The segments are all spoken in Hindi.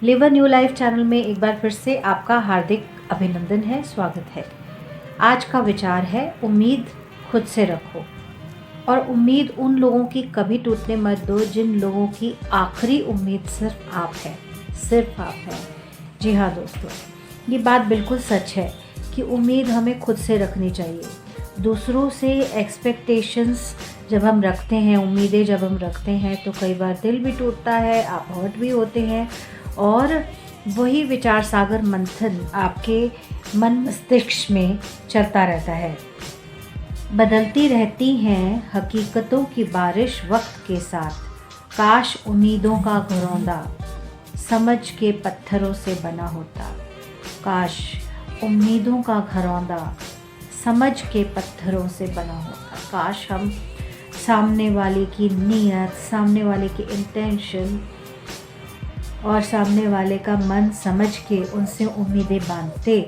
Live a new life channel में एक बार फिर से आपका हार्दिक अभिनंदन है, स्वागत है। आज का विचार है उम्मीद खुद से रखो। और उम्मीद उन लोगों की कभी टूटने मत दो जिन लोगों की आखिरी उम्मीद सिर्फ आप है, सिर्फ आप है। जी हाँ दोस्तों, ये बात बिल्कुल सच है कि उम्मीद हमें खुद से रखनी चाहिए। दूसरों से एक्सपेक्टेशंस जब हम रखते हैं, उम्मीदें जब हम रखते हैं तो कई बार दिल भी टूटता है, आप हर्ट भी होते हैं और वही विचार सागर मंथन आपके मन मस्तिष्क में चलता रहता है। बदलती रहती हैं हकीकतों की बारिश वक्त के साथ, काश उम्मीदों का घरौंदा समझ के पत्थरों से बना होता। काश उम्मीदों का घरौंदा समझ के पत्थरों से बना होता। काश हम सामने वाले की नीयत, सामने वाले की इंटेंशन और सामने वाले का मन समझ के उनसे उम्मीदें बांधते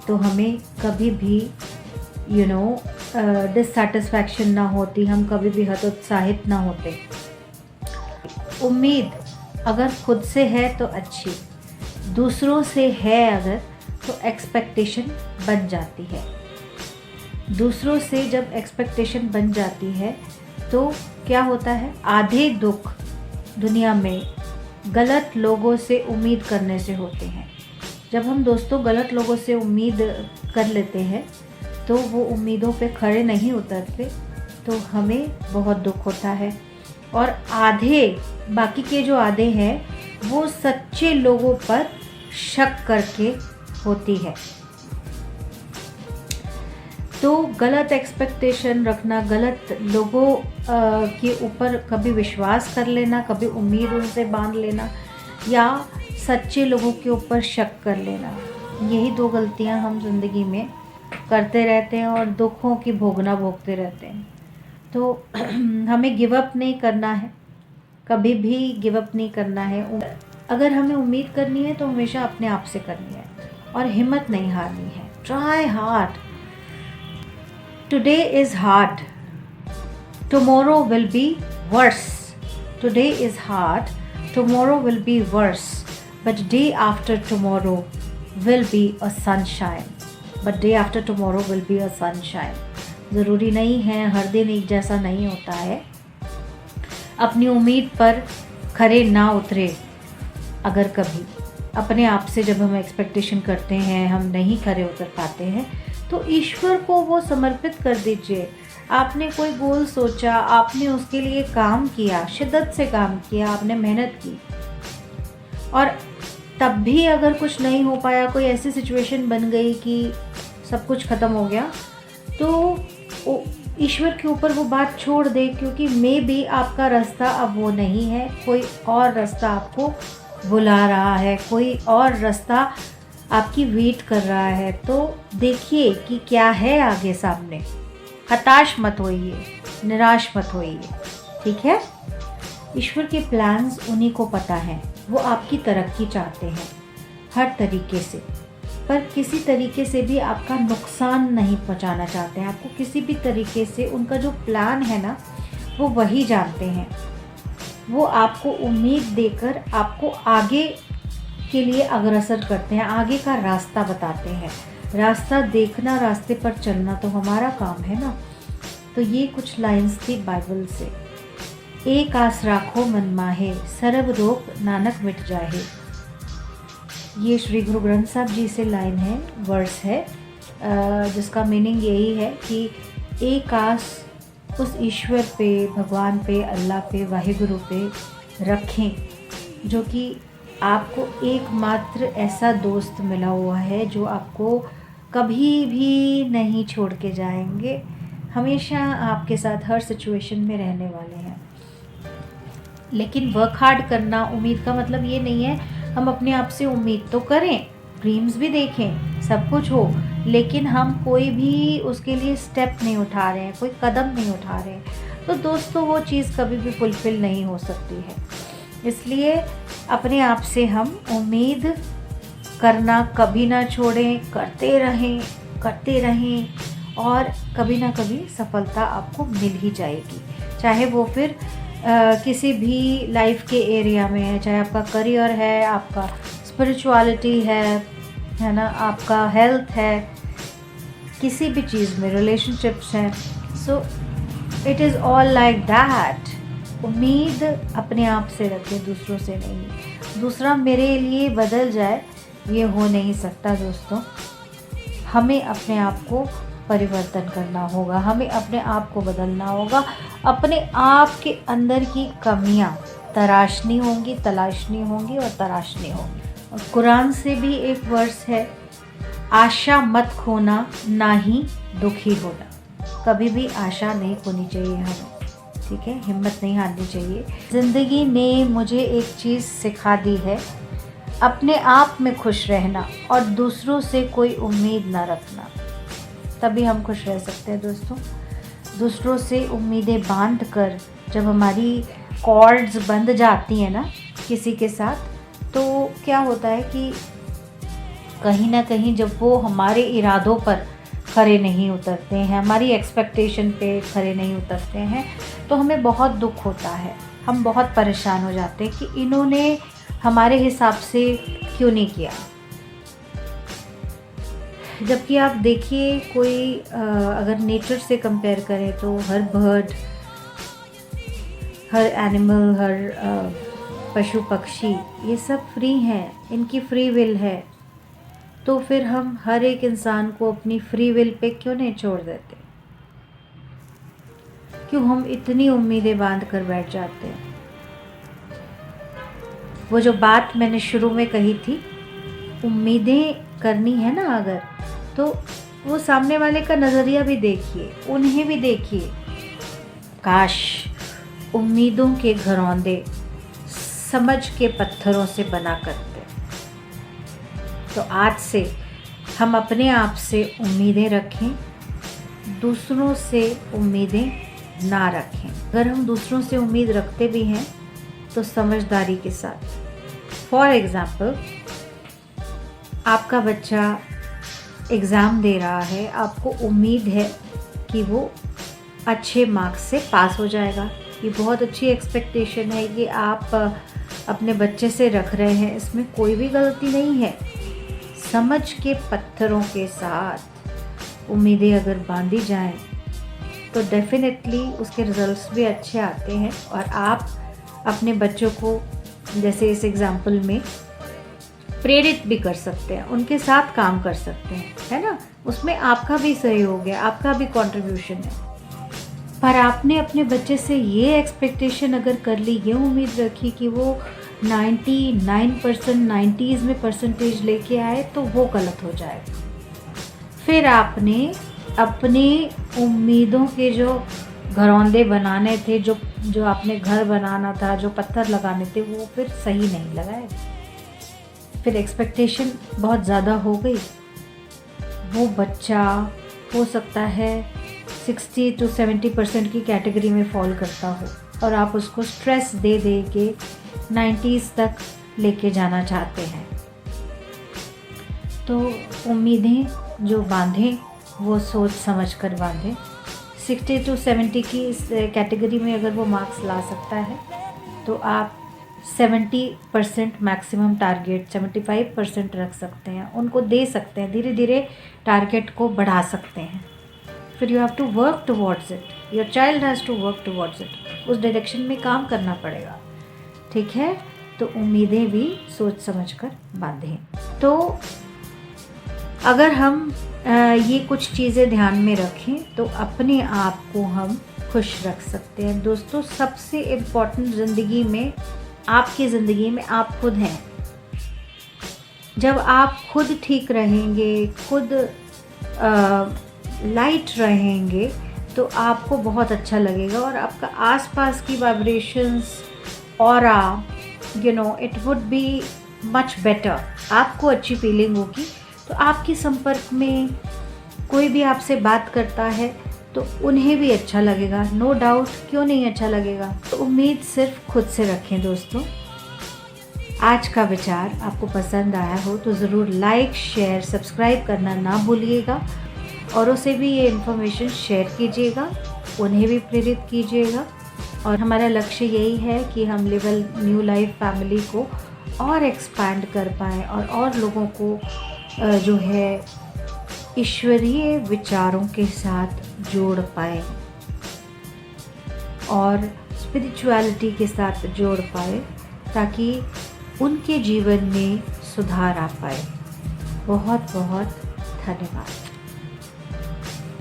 तो हमें कभी भी डिससेटिस्फैक्शन ना होती, हम कभी भी हतोत्साहित ना होते। उम्मीद अगर खुद से है तो अच्छी, दूसरों से है अगर तो एक्सपेक्टेशन बन जाती है। दूसरों से जब एक्सपेक्टेशन बन जाती है तो क्या होता है, आधे दुख दुनिया में गलत लोगों से उम्मीद करने से होते हैं। जब हम दोस्तों गलत लोगों से उम्मीद कर लेते हैं तो वो उम्मीदों पे खड़े नहीं उतरते तो हमें बहुत दुख होता है। और बाकी के जो आधे हैं वो सच्चे लोगों पर शक करके होती है। तो गलत एक्सपेक्टेशन रखना, गलत लोगों के ऊपर कभी विश्वास कर लेना, कभी उम्मीद उनसे बांध लेना या सच्चे लोगों के ऊपर शक कर लेना, यही दो गलतियां हम जिंदगी में करते रहते हैं और दुखों की भोगते रहते हैं। तो हमें गिव अप नहीं करना है, कभी भी गिव अप नहीं करना है। अगर हमें उम्मीद करनी है तो हमेशा अपने आप से करनी है और हिम्मत नहीं हारनी है। Try hard. Today is hard, tomorrow will be worse. Today is hard, tomorrow will be worse, but day after tomorrow will be a sunshine. But day after tomorrow will be a sunshine. ज़रूरी नहीं है, हर दिन एक जैसा नहीं होता है। अपनी उम्मीद पर खरे ना उतरे अगर कभी, अपने आप से जब हम एक्सपेक्टेशन करते हैं हम नहीं खरे उतर पाते हैं तो ईश्वर को वो समर्पित कर दीजिए। आपने कोई गोल सोचा, आपने उसके लिए काम किया, शिद्दत से काम किया, आपने मेहनत की और तब भी अगर कुछ नहीं हो पाया, कोई ऐसी सिचुएशन बन गई कि सब कुछ ख़त्म हो गया, तो ईश्वर के ऊपर वो बात छोड़ दे, क्योंकि मे बी आपका रास्ता अब वो नहीं है, कोई और रास्ता आपको बुला रहा है, कोई और रास्ता आपकी वेट कर रहा है। तो देखिए कि क्या है आगे सामने। हताश मत होइए, निराश मत होइए, ठीक है। ईश्वर के प्लान्स उन्हीं को पता है, वो आपकी तरक्की चाहते हैं हर तरीके से, पर किसी तरीके से भी आपका नुकसान नहीं पहुंचाना चाहते हैं। आपको किसी भी तरीके से उनका जो प्लान है ना, वो वही जानते हैं। वो आपको उम्मीद देकर आपको आगे के लिए अग्रसर करते हैं, आगे का रास्ता बताते हैं। रास्ता देखना, रास्ते पर चलना तो हमारा काम है ना। तो ये कुछ लाइंस थी बाइबल से। एक आस राखो मन माहे, सरब रोग नानक मिट जाहे। ये श्री गुरु ग्रंथ साहब जी से लाइन है, वर्स है, जिसका मीनिंग यही है कि एक आस उस ईश्वर पे, भगवान पे, अल्लाह पे, वाहिगुरु पे रखें जो कि आपको एकमात्र ऐसा दोस्त मिला हुआ है जो आपको कभी भी नहीं छोड़ के जाएंगे, हमेशा आपके साथ हर सिचुएशन में रहने वाले हैं। लेकिन वर्क हार्ड करना, उम्मीद का मतलब ये नहीं है हम अपने आप से उम्मीद तो करें, ड्रीम्स भी देखें, सब कुछ हो, लेकिन हम कोई भी उसके लिए स्टेप नहीं उठा रहे हैं, कोई कदम नहीं उठा रहे हैं, तो दोस्तों वो चीज़ कभी भी फुलफ़िल नहीं हो सकती है। इसलिए अपने आप से हम उम्मीद करना कभी ना छोड़ें, करते रहें और कभी ना कभी सफलता आपको मिल ही जाएगी। चाहे वो फिर किसी भी लाइफ के एरिया में है, चाहे आपका करियर है, आपका स्पिरिचुअलिटी है ना, आपका हेल्थ है, किसी भी चीज़ में रिलेशनशिप्स हैं, so it is all like that. उम्मीद अपने आप से रखें, दूसरों से नहीं। दूसरा मेरे लिए बदल जाए, ये हो नहीं सकता दोस्तों। हमें अपने आप को परिवर्तन करना होगा, हमें अपने आप को बदलना होगा, अपने आप के अंदर की कमियां तराशनी होंगी, तलाशनी होंगी और तराशनी होंगी। और कुरान से भी एक वर्स है, आशा मत खोना ना ही दुखी होना। कभी भी आशा नहीं खोनी चाहिए हमें, ठीक है, हिम्मत नहीं हारनी चाहिए। ज़िंदगी ने मुझे एक चीज़ सिखा दी है, अपने आप में खुश रहना और दूसरों से कोई उम्मीद ना रखना, तभी हम खुश रह सकते हैं दोस्तों। दूसरों से उम्मीदें बांध कर जब हमारी कॉर्ड्स बंध जाती हैं ना किसी के साथ, तो क्या होता है कि कहीं ना कहीं जब वो हमारे इरादों पर खरे नहीं उतरते हैं, हमारी एक्सपेक्टेशन पे खरे नहीं उतरते हैं, तो हमें बहुत दुख होता है, हम बहुत परेशान हो जाते हैं कि इन्होंने हमारे हिसाब से क्यों नहीं किया। जबकि आप देखिए कोई अगर नेचर से कंपेयर करें तो हर बर्ड, हर एनिमल, हर पशु पक्षी, ये सब फ्री हैं, इनकी फ्री विल है। तो फिर हम हर एक इंसान को अपनी फ्री विल पे क्यों नहीं छोड़ देते? क्यों हम इतनी उम्मीदें बांध कर बैठ जाते हैं? वो जो बात मैंने शुरू में कही थी, उम्मीदें करनी है ना अगर, तो वो सामने वाले का नज़रिया भी देखिए, उन्हें भी देखिए। काश उम्मीदों के घरौंदे समझ के पत्थरों से बना करते। तो आज से हम अपने आप से उम्मीदें रखें, दूसरों से उम्मीदें ना रखें। अगर हम दूसरों से उम्मीद रखते भी हैं तो समझदारी के साथ। फॉर एग्ज़ाम्पल, आपका बच्चा एग्ज़ाम दे रहा है, आपको उम्मीद है कि वो अच्छे मार्क्स से पास हो जाएगा, ये बहुत अच्छी एक्सपेक्टेशन है, ये आप अपने बच्चे से रख रहे हैं, इसमें कोई भी गलती नहीं है। समझ के पत्थरों के साथ उम्मीदें अगर बांधी जाएं तो डेफिनेटली उसके रिजल्ट्स भी अच्छे आते हैं और आप अपने बच्चों को जैसे इस एग्जाम्पल में प्रेरित भी कर सकते हैं, उनके साथ काम कर सकते हैं, है ना। उसमें आपका भी सहयोग है, आपका भी कंट्रीब्यूशन है। पर आपने अपने बच्चे से ये एक्सपेक्टेशन अगर कर ली, ये उम्मीद रखी कि वो 99% 90s में परसेंटेज लेके आए, तो वो गलत हो जाएगा। फिर आपने अपनी उम्मीदों के जो घरौंदे बनाने थे, जो आपने घर बनाना था, जो पत्थर लगाने थे, वो फिर सही नहीं लगाए। फिर एक्सपेक्टेशन बहुत ज़्यादा हो गई। वो बच्चा हो सकता है 60 to 70% की कैटेगरी में फॉल करता हो और आप उसको स्ट्रेस दे दे के 90s तक लेके जाना चाहते हैं। तो उम्मीदें जो बांधें वो सोच समझ कर बांधें। 60 to 70 की इस कैटेगरी में अगर वो मार्क्स ला सकता है तो आप 70% मैक्सिमम टारगेट 75% रख सकते हैं, उनको दे सकते हैं, धीरे धीरे टारगेट को बढ़ा सकते हैं। फिर you have to work towards it, your child has to work towards it, उस डायरेक्शन में काम करना पड़ेगा, ठीक है। तो उम्मीदें भी सोच समझ कर बांधें। तो अगर हम ये कुछ चीज़ें ध्यान में रखें तो अपने आप को हम खुश रख सकते हैं। दोस्तों, सबसे इम्पोर्टेंट ज़िंदगी में, आपकी ज़िंदगी में आप खुद हैं। जब आप खुद ठीक रहेंगे, खुद लाइट रहेंगे, तो आपको बहुत अच्छा लगेगा और आपका आसपास की vibrations, aura, you know, it would be much better. आपको अच्छी फीलिंग होगी। तो आपके संपर्क में कोई भी आपसे बात करता है तो उन्हें भी अच्छा लगेगा, नो डाउट, क्यों नहीं अच्छा लगेगा। तो उम्मीद सिर्फ खुद से रखें दोस्तों। आज का विचार आपको पसंद आया हो तो ज़रूर लाइक, शेयर, सब्सक्राइब करना ना भूलिएगा। औरों से भी ये इन्फॉर्मेशन शेयर कीजिएगा, उन्हें भी प्रेरित कीजिएगा। और हमारा लक्ष्य यही है कि हम live a new life family को और एक्सपैंड कर पाएँ और लोगों को जो है ईश्वरीय विचारों के साथ जोड़ पाएँ और स्पिरिचुअलिटी के साथ जोड़ पाए, ताकि उनके जीवन में सुधार आ पाए। बहुत बहुत धन्यवाद।